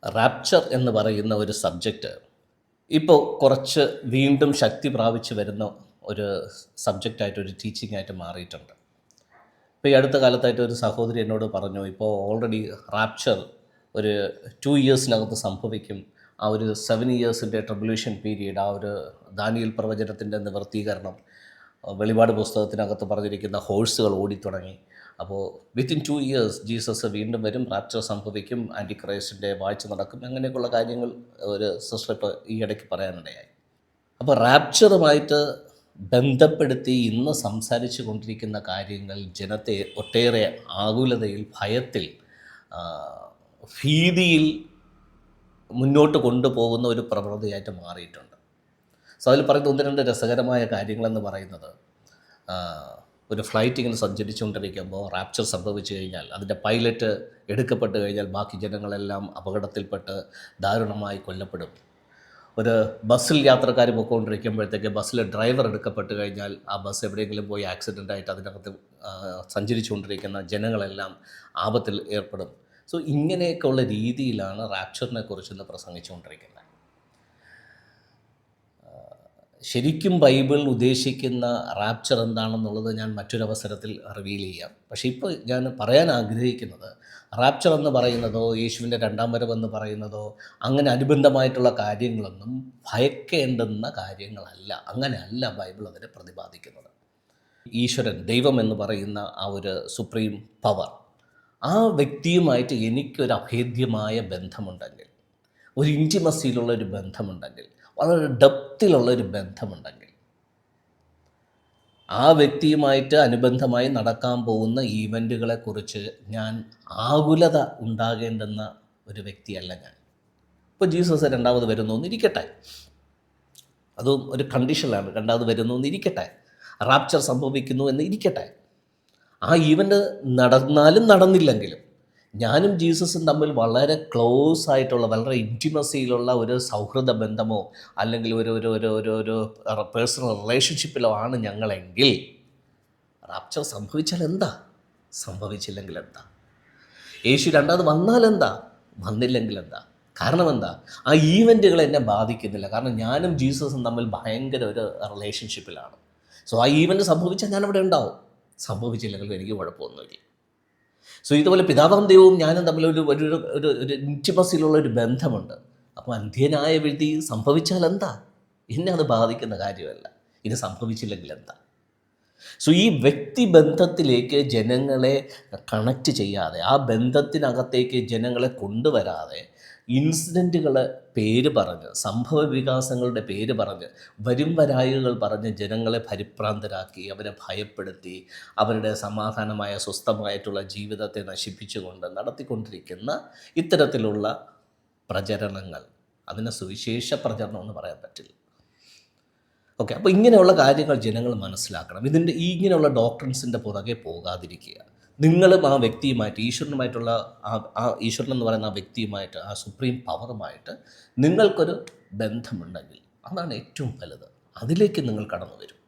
Rapture എന്ന് പറയുന്ന ഒരു സബ്ജക്റ്റ് ഇപ്പോൾ കുറച്ച് വീണ്ടും ശക്തി പ്രാപിച്ച് വരുന്ന ഒരു സബ്ജക്റ്റായിട്ട്, ഒരു ടീച്ചിങ് ആയിട്ട് മാറിയിട്ടുണ്ട്. ഇപ്പോൾ ഈ അടുത്ത കാലത്തായിട്ട് ഒരു സഹോദരി എന്നോട് പറഞ്ഞു, ഇപ്പോൾ ഓൾറെഡി റാപ്ചർ ഒരു 2 ഇയേഴ്സിനകത്ത് സംഭവിക്കും. ആ ഒരു 7 ഇയേഴ്സിൻ്റെ ട്രിബുലേഷൻ പീരീഡ്, ആ ഒരു ദാനിയേൽ പ്രവചനത്തിൻ്റെ നിവർത്തീകരണം, വെളിപാട് പുസ്തകത്തിനകത്ത് പറഞ്ഞിരിക്കുന്ന ഹോഴ്സുകൾ ഓടിത്തുടങ്ങി. അപ്പോൾ വിത്തിൻ 2 ഇയേഴ്സ് ജീസസ് വീണ്ടും വരും, റാപ്ചർ സംഭവിക്കും, ആൻറ്റി ക്രൈസ്റ്റിൻ്റെ വാഴ്ച നടക്കും, അങ്ങനെയൊക്കെയുള്ള കാര്യങ്ങൾ ഒരു സിസ്റ്റർ ഇപ്പോൾ ഈ ഇടയ്ക്ക് പറയാനിടയായി. അപ്പോൾ റാപ്ചറുമായിട്ട് ബന്ധപ്പെടുത്തി ഇന്ന് സംസാരിച്ചു കൊണ്ടിരിക്കുന്ന കാര്യങ്ങൾ ജനത്തെ ഒട്ടേറെ ആകുലതയിൽ, ഭയത്തിൽ, ഭീതിയിൽ മുന്നോട്ട് കൊണ്ടുപോകുന്ന ഒരു പ്രവണതയായിട്ട് മാറിയിട്ടുണ്ട്. സോ അതിൽ പറയുന്ന ഒന്ന് രണ്ട് രസകരമായ കാര്യങ്ങളെന്ന് പറയുന്നത്, ഒരു ഫ്ലൈറ്റ് ഇങ്ങനെ സഞ്ചരിച്ചുകൊണ്ടിരിക്കുമ്പോൾ റാപ്ചർ സംഭവിച്ചു കഴിഞ്ഞാൽ, അതിൻ്റെ പൈലറ്റ് എടുക്കപ്പെട്ട് കഴിഞ്ഞാൽ ബാക്കി ജനങ്ങളെല്ലാം അപകടത്തിൽപ്പെട്ട് ദാരുണമായി കൊല്ലപ്പെടും. ഒരു ബസ്സിൽ യാത്രക്കാർ പോയിക്കൊണ്ടിരിക്കുമ്പോഴത്തേക്ക് ബസ്സിൽ ഡ്രൈവർ എടുക്കപ്പെട്ട് കഴിഞ്ഞാൽ ആ ബസ് എവിടെയെങ്കിലും പോയി ആക്സിഡൻ്റായിട്ട് അതിനകത്ത് സഞ്ചരിച്ചുകൊണ്ടിരിക്കുന്ന ജനങ്ങളെല്ലാം ആപത്തിൽ ഏർപ്പെടും. സോ ഇങ്ങനെയൊക്കെയുള്ള രീതിയിലാണ് റാപ്ചറിനെ കുറിച്ച് പ്രസംഗിച്ചുകൊണ്ടിരിക്കുന്നത്. ശരിക്കും ബൈബിൾ ഉദ്ദേശിക്കുന്ന റാപ്ചർ എന്താണെന്നുള്ളത് ഞാൻ മറ്റൊരവസരത്തിൽ റിവീൽ ചെയ്യാം. പക്ഷേ ഇപ്പോൾ ഞാൻ പറയാൻ ആഗ്രഹിക്കുന്നത്, റാപ്ചർ എന്ന് പറയുന്നതോ യേശുവിൻ്റെ രണ്ടാം വരവെന്ന് പറയുന്നതോ അങ്ങനെ അനുബന്ധമായിട്ടുള്ള കാര്യങ്ങളൊന്നും ഭയക്കേണ്ടുന്ന കാര്യങ്ങളല്ല. അങ്ങനെയല്ല ബൈബിൾ അതിനെ പ്രതിപാദിക്കുന്നത്. ഈശ്വരൻ, ദൈവം എന്ന് പറയുന്ന ആ ഒരു സുപ്രീം പവർ, ആ വ്യക്തിയുമായിട്ട് എനിക്കൊരു അഭേദ്യമായ ബന്ധമുണ്ടെങ്കിൽ, ഒരു ഇൻറ്റിമസിയിലുള്ളൊരു ബന്ധമുണ്ടെങ്കിൽ, വളരെ ഡെപ്തിലുള്ളൊരു ബന്ധമുണ്ടെങ്കിൽ, ആ വ്യക്തിയുമായിട്ട് അനുബന്ധമായി നടക്കാൻ പോകുന്ന ഈവൻറ്റുകളെക്കുറിച്ച് ഞാൻ ആകുലത ഉണ്ടാകേണ്ടുന്ന ഒരു വ്യക്തിയല്ല ഞാൻ. ഇപ്പോൾ ജീസസ് രണ്ടാമത് വരുന്നു എന്നിരിക്കട്ടെ, അതും ഒരു കണ്ടീഷനിലാണ്. രണ്ടാമത് വരുന്നു എന്നിരിക്കട്ടെ, റാപ്ചർ സംഭവിക്കുന്നു എന്ന് ഇരിക്കട്ടെ, ആ ഈവൻ്റ് നടന്നാലും നടന്നില്ലെങ്കിലും ഞാനും ജീസസും തമ്മിൽ വളരെ ക്ലോസ് ആയിട്ടുള്ള, വളരെ ഇൻറ്റിമസിയിലുള്ള ഒരു സൗഹൃദ ബന്ധമോ അല്ലെങ്കിൽ ഒരു ഒരു ഒരു ഒരു ഒരു പേഴ്സണൽ റിലേഷൻഷിപ്പിലോ ആണ് ഞങ്ങളെങ്കിൽ, റാപ്ചർ സംഭവിച്ചാൽ എന്താ, സംഭവിച്ചില്ലെങ്കിൽ എന്താ, യേശു രണ്ടാമത് വന്നാൽ എന്താ, വന്നില്ലെങ്കിൽ എന്താ, കാരണം എന്താ, ആ ഈവൻറ്റുകൾ എന്നെ ബാധിക്കുന്നില്ല. കാരണം ഞാനും ജീസസും തമ്മിൽ ഭയങ്കര ഒരു റിലേഷൻഷിപ്പിലാണ്. സോ ആ ഈവൻറ്റ് സംഭവിച്ചാൽ ഞാനവിടെ ഉണ്ടാവും, സംഭവിച്ചില്ലെങ്കിലും എനിക്ക് കുഴപ്പമൊന്നുമില്ല. സോ ഇതുപോലെ പിതാവാം ദൈവവും ഞാനും തമ്മിൽ ഒരു ഒരു ഒരു ഒരു ഇൻറ്റിമസിയിലുള്ള ഒരു ബന്ധമുണ്ട്. അപ്പോൾ അന്ത്യനായ വ്യക്തി സംഭവിച്ചാൽ എന്താ, എന്നെ അത് ബാധിക്കുന്ന കാര്യമല്ല. ഇത് സംഭവിച്ചില്ലെങ്കിൽ എന്താ. സോ ഈ വ്യക്തിബന്ധത്തിലേക്ക് ജനങ്ങളെ കണക്റ്റ് ചെയ്യാതെ, ആ ബന്ധത്തിനകത്തേക്ക് ജനങ്ങളെ കൊണ്ടുവരാതെ, ഇൻസിഡൻറ്റുകളെ പേര് പറഞ്ഞ്, സംഭവ വികാസങ്ങളുടെ പേര് പറഞ്ഞ്, വരും വരായികൾ പറഞ്ഞ് ജനങ്ങളെ പരിഭ്രാന്തരാക്കി, അവരെ ഭയപ്പെടുത്തി, അവരുടെ സമാധാനമായ സ്വസ്ഥമായിട്ടുള്ള ജീവിതത്തെ നശിപ്പിച്ചുകൊണ്ട് നടത്തിക്കൊണ്ടിരിക്കുന്ന ഇത്തരത്തിലുള്ള പ്രചരണങ്ങൾ, അതിനെ സുവിശേഷ പ്രചരണം എന്ന് പറയാൻ പറ്റില്ല. ഓക്കെ, അപ്പോൾ ഇങ്ങനെയുള്ള കാര്യങ്ങൾ ജനങ്ങൾ മനസ്സിലാക്കണം. ഇങ്ങനെയുള്ള ഡോക്ട്രിൻസിൻ്റെ പുറകെ പോകാതിരിക്കുക. നിങ്ങളും ആ വ്യക്തിയുമായിട്ട്, ഈശ്വരനുമായിട്ടുള്ള ആ ഈശ്വരൻ എന്ന് പറയുന്ന ആ വ്യക്തിയുമായിട്ട്, ആ സുപ്രീം പവറുമായിട്ട് നിങ്ങൾക്കൊരു ബന്ധമുണ്ടെങ്കിൽ അതാണ് ഏറ്റവും വലുത്. അതിലേക്ക് നിങ്ങൾ കടന്നു വരും.